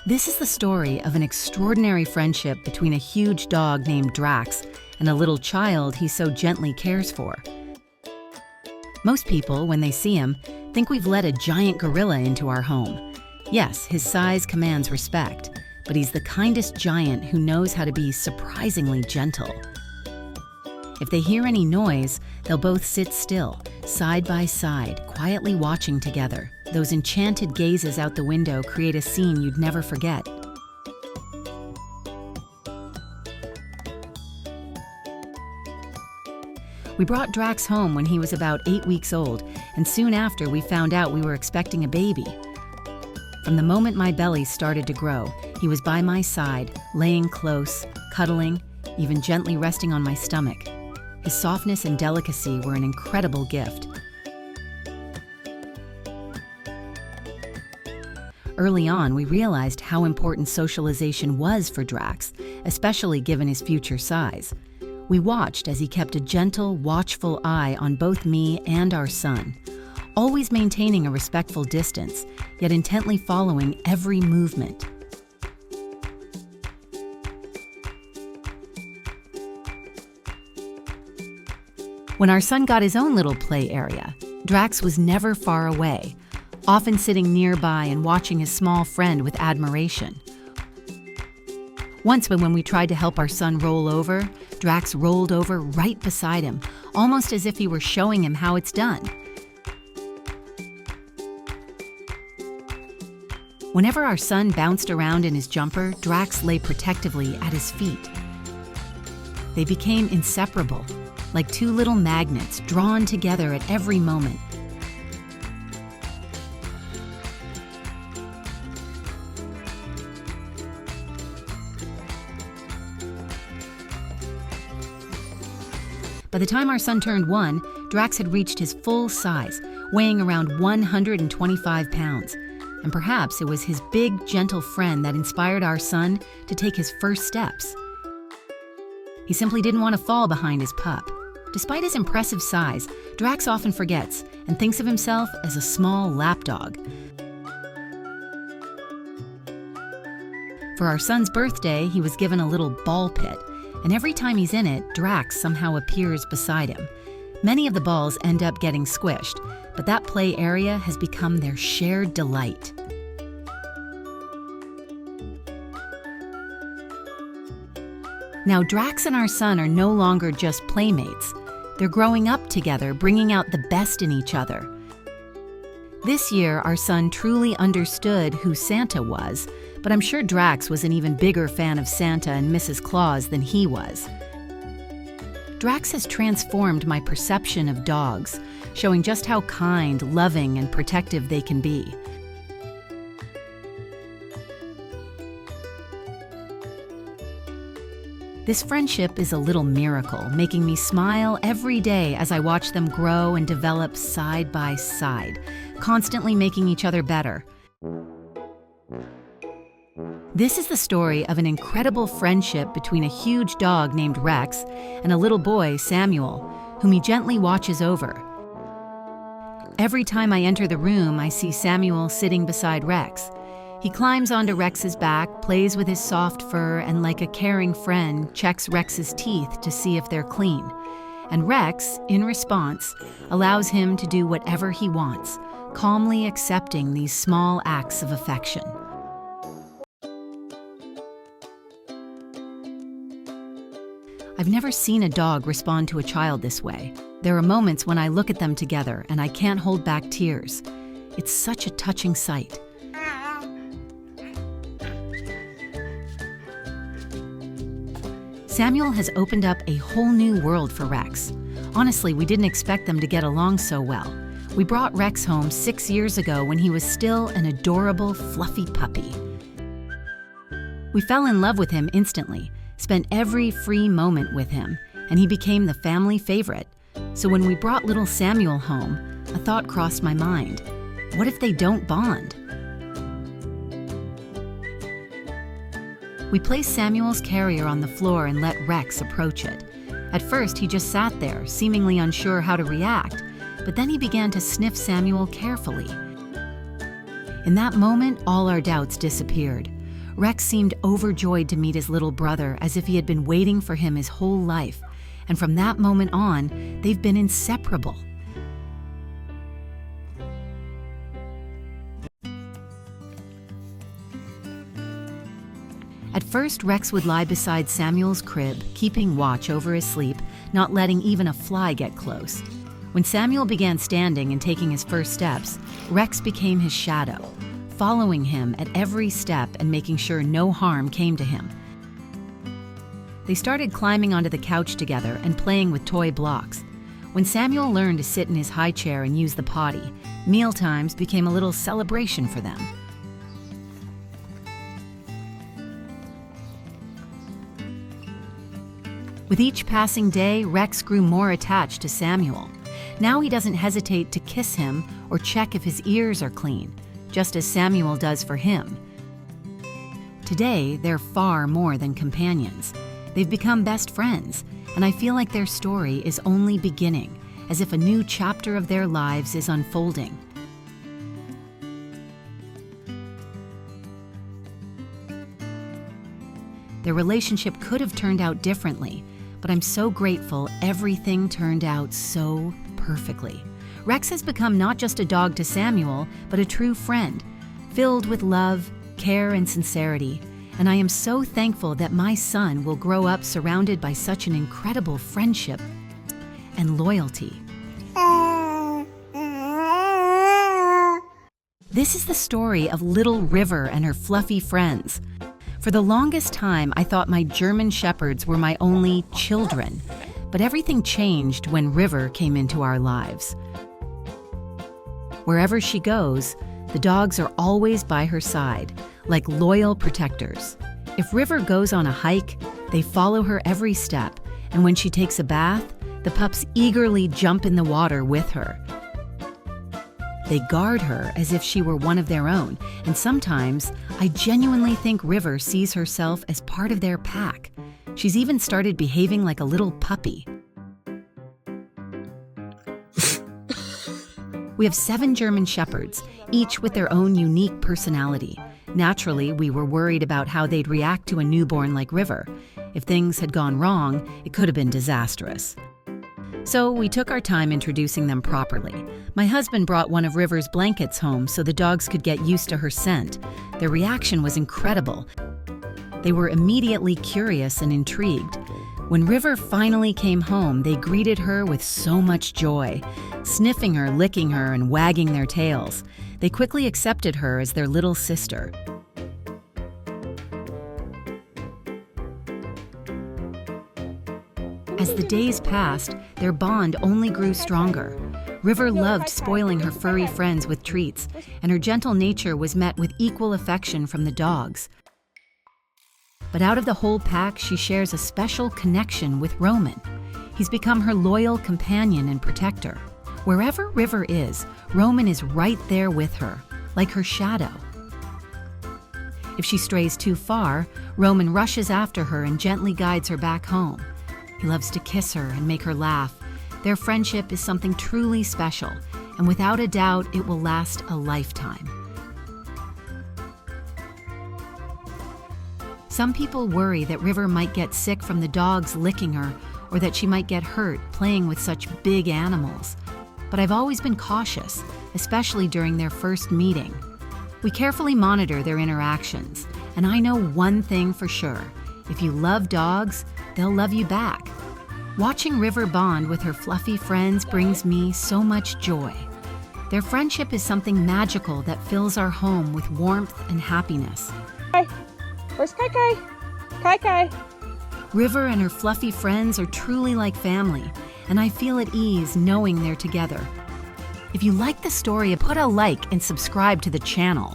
This is the story of an extraordinary friendship between a huge dog named Drax and a little child he so gently cares for. Most people, when they see him, think we've let a giant gorilla into our home. Yes, his size commands respect, but he's the kindest giant who knows how to be surprisingly gentle. If they hear any noise, they'll both sit still, side by side, quietly watching together. Those enchanted gazes out the window create a scene you'd never forget. We brought Drax home when he was about 8 weeks old, and soon after we found out we were expecting a baby. From the moment my belly started to grow, he was by my side, laying close, cuddling, even gently resting on my stomach. His softness and delicacy were an incredible gift. Early on, we realized how important socialization was for Drax, especially given his future size. We watched as he kept a gentle, watchful eye on both me and our son, always maintaining a respectful distance, yet intently following every movement. When our son got his own little play area, Drax was never far away, often sitting nearby and watching his small friend with admiration. Once when we tried to help our son roll over, Drax rolled over right beside him, almost as if he were showing him how it's done. Whenever our son bounced around in his jumper, Drax lay protectively at his feet. They became inseparable, like two little magnets drawn together at every moment. By the time our son turned 1, Drax had reached his full size, weighing around 125 pounds. And perhaps it was his big, gentle friend that inspired our son to take his first steps. He simply didn't want to fall behind his pup. Despite his impressive size, Drax often forgets and thinks of himself as a small lapdog. For our son's birthday, he was given a little ball pit, and every time he's in it, Drax somehow appears beside him. Many of the balls end up getting squished, but that play area has become their shared delight. Now, Drax and our son are no longer just playmates. They're growing up together, bringing out the best in each other. This year, our son truly understood who Santa was, but I'm sure Drax was an even bigger fan of Santa and Mrs. Claus than he was. Drax has transformed my perception of dogs, showing just how kind, loving, and protective they can be. This friendship is a little miracle, making me smile every day as I watch them grow and develop side by side, constantly making each other better. This is the story of an incredible friendship between a huge dog named Rex and a little boy, Samuel, whom he gently watches over. Every time I enter the room, I see Samuel sitting beside Rex. He climbs onto Rex's back, plays with his soft fur, and like a caring friend, checks Rex's teeth to see if they're clean. And Rex, in response, allows him to do whatever he wants, calmly accepting these small acts of affection. I've never seen a dog respond to a child this way. There are moments when I look at them together and I can't hold back tears. It's such a touching sight. Samuel has opened up a whole new world for Rex. Honestly, we didn't expect them to get along so well. We brought Rex home 6 years ago when he was still an adorable, fluffy puppy. We fell in love with him instantly, spent every free moment with him, and he became the family favorite. So when we brought little Samuel home, a thought crossed my mind. What if they don't bond? We placed Samuel's carrier on the floor and let Rex approach it. At first, he just sat there, seemingly unsure how to react, but then he began to sniff Samuel carefully. In that moment, all our doubts disappeared. Rex seemed overjoyed to meet his little brother, as if he had been waiting for him his whole life. And from that moment on, they've been inseparable. At first, Rex would lie beside Samuel's crib, keeping watch over his sleep, not letting even a fly get close. When Samuel began standing and taking his first steps, Rex became his shadow, following him at every step and making sure no harm came to him. They started climbing onto the couch together and playing with toy blocks. When Samuel learned to sit in his high chair and use the potty, mealtimes became a little celebration for them. With each passing day, Rex grew more attached to Samuel. Now he doesn't hesitate to kiss him or check if his ears are clean, just as Samuel does for him. Today, they're far more than companions. They've become best friends, and I feel like their story is only beginning, as if a new chapter of their lives is unfolding. Their relationship could have turned out differently, but I'm so grateful everything turned out so perfectly. Rex has become not just a dog to Samuel, but a true friend, filled with love, care, and sincerity. And I am so thankful that my son will grow up surrounded by such an incredible friendship and loyalty. This is the story of little River and her fluffy friends. For the longest time, I thought my German Shepherds were my only children, but everything changed when River came into our lives. Wherever she goes, the dogs are always by her side, like loyal protectors. If River goes on a hike, they follow her every step, and when she takes a bath, the pups eagerly jump in the water with her. They guard her as if she were one of their own, and sometimes I genuinely think River sees herself as part of their pack. She's even started behaving like a little puppy. We have 7 German Shepherds, each with their own unique personality. Naturally, we were worried about how they'd react to a newborn like River. If things had gone wrong, it could have been disastrous. So we took our time introducing them properly. My husband brought one of River's blankets home so the dogs could get used to her scent. Their reaction was incredible. They were immediately curious and intrigued. When River finally came home, they greeted her with so much joy, sniffing her, licking her, and wagging their tails. They quickly accepted her as their little sister. As the days passed, their bond only grew stronger. River loved spoiling her furry friends with treats, and her gentle nature was met with equal affection from the dogs. But out of the whole pack, she shares a special connection with Roman. He's become her loyal companion and protector. Wherever River is, Roman is right there with her, like her shadow. If she strays too far, Roman rushes after her and gently guides her back home. He loves to kiss her and make her laugh. Their friendship is something truly special, and without a doubt, it will last a lifetime. Some people worry that River might get sick from the dogs licking her, or that she might get hurt playing with such big animals. But I've always been cautious, especially during their first meeting. We carefully monitor their interactions, and I know one thing for sure. If you love dogs, they'll love you back. Watching River bond with her fluffy friends brings me so much joy. Their friendship is something magical that fills our home with warmth and happiness. Hi. Where's Kai Kai? Kai Kai. River and her fluffy friends are truly like family, and I feel at ease knowing they're together. If you like the story, put a like and subscribe to the channel.